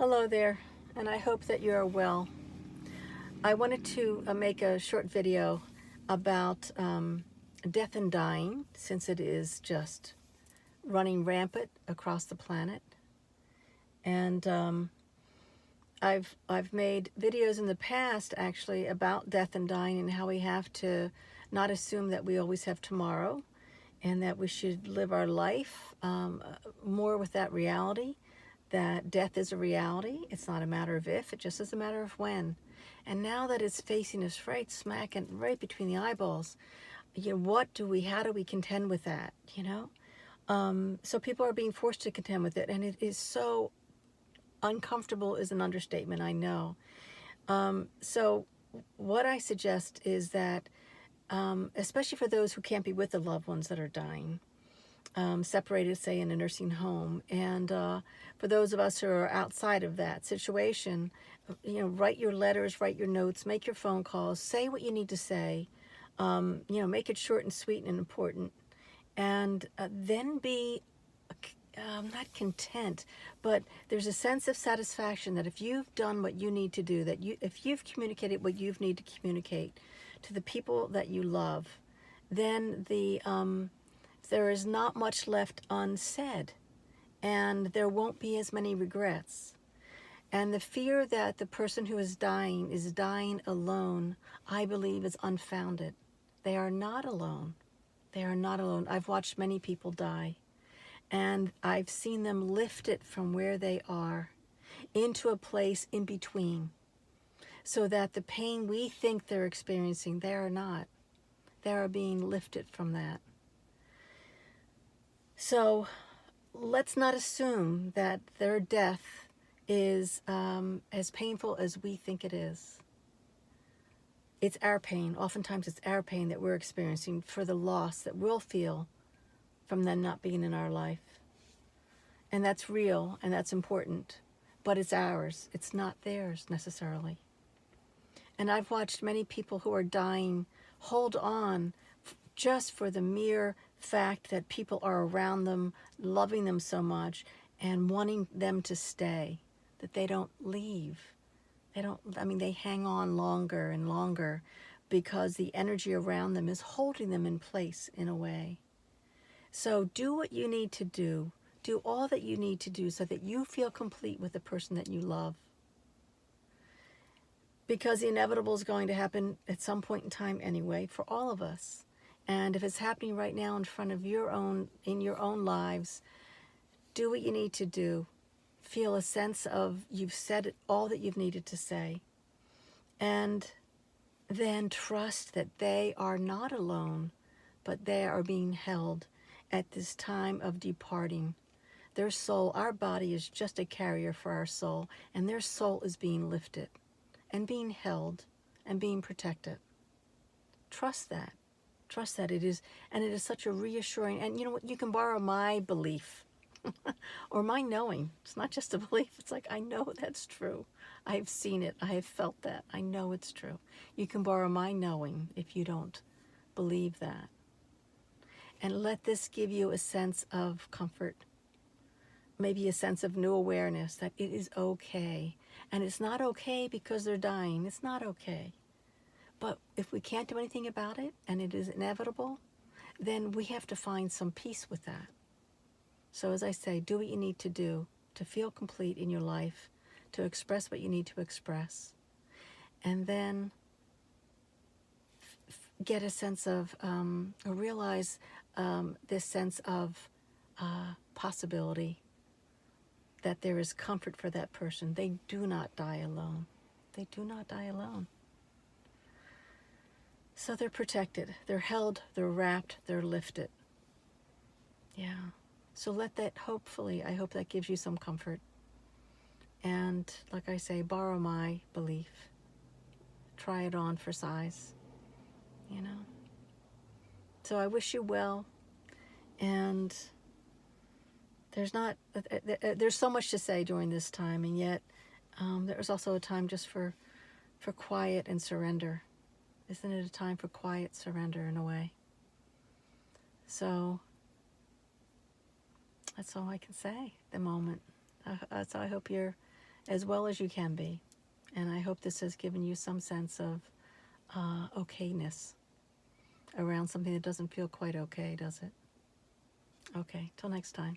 Hello there, and I hope that you are well. I wanted to make a short video about death and dying, since it is just running rampant across the planet. And I've made videos in the past actually about death and dying and how we have to not assume that we always have tomorrow, and that we should live our life more with that reality, that death is a reality. It's not a matter of if, it just is a matter of when. And now that it's facing us right smack and right between the eyeballs, how do we contend with that, So people are being forced to contend with it, and it is so uncomfortable is an understatement, I know. So what I suggest is that, especially for those who can't be with the loved ones that are dying, separated, say, in a nursing home. And for those of us who are outside of that situation, write your letters, write your notes, make your phone calls, say what you need to say, make it short and sweet and important. And then be not content, but there's a sense of satisfaction that if you've done what you need to do, if you've communicated what you need to communicate to the people that you love, then there is not much left unsaid, and there won't be as many regrets. And the fear that the person who is dying alone, I believe, is unfounded. They are not alone. They are not alone. I've watched many people die, and I've seen them lifted from where they are into a place in between, so that the pain we think they're experiencing, they are not. They are being lifted from that. So let's not assume that their death is as painful as we think it is. It's our pain. Oftentimes it's our pain that we're experiencing for the loss that we'll feel from them not being in our life. And that's real and that's important, but it's ours. It's not theirs necessarily. And I've watched many people who are dying hold on just for the mere fact that people are around them, loving them so much, and wanting them to stay, that they don't leave. They hang on longer and longer because the energy around them is holding them in place in a way. So do what you need to do. Do all that you need to do so that you feel complete with the person that you love. Because the inevitable is going to happen at some point in time anyway, for all of us. And if it's happening right now in front of in your own lives, do what you need to do. Feel a sense of you've said all that you've needed to say. And then trust that they are not alone, but they are being held at this time of departing. Their soul, our body is just a carrier for our soul, and their soul is being lifted and being held and being protected. Trust that. Trust that it is, and it is such a reassuring, and you know what, you can borrow my belief or my knowing. It's not just a belief, it's like, I know that's true. I have seen it, I have felt that, I know it's true. You can borrow my knowing if you don't believe that. And let this give you a sense of comfort, maybe a sense of new awareness that it is okay. And it's not okay because they're dying, it's not okay. But if we can't do anything about it, and it is inevitable, then we have to find some peace with that. So as I say, do what you need to do to feel complete in your life, to express what you need to express, and then get a sense of, or realize this sense of possibility, that there is comfort for that person. They do not die alone. They do not die alone. So they're protected, they're held, they're wrapped, they're lifted. Yeah. So let that, hopefully, I hope that gives you some comfort. And like I say, borrow my belief. Try it on for size, So I wish you well. And there's so much to say during this time, and yet there's also a time just for quiet and surrender. Isn't it a time for quiet surrender in a way? So that's all I can say at the moment. So I hope you're as well as you can be. And I hope this has given you some sense of okayness around something that doesn't feel quite okay, does it? Okay, till next time.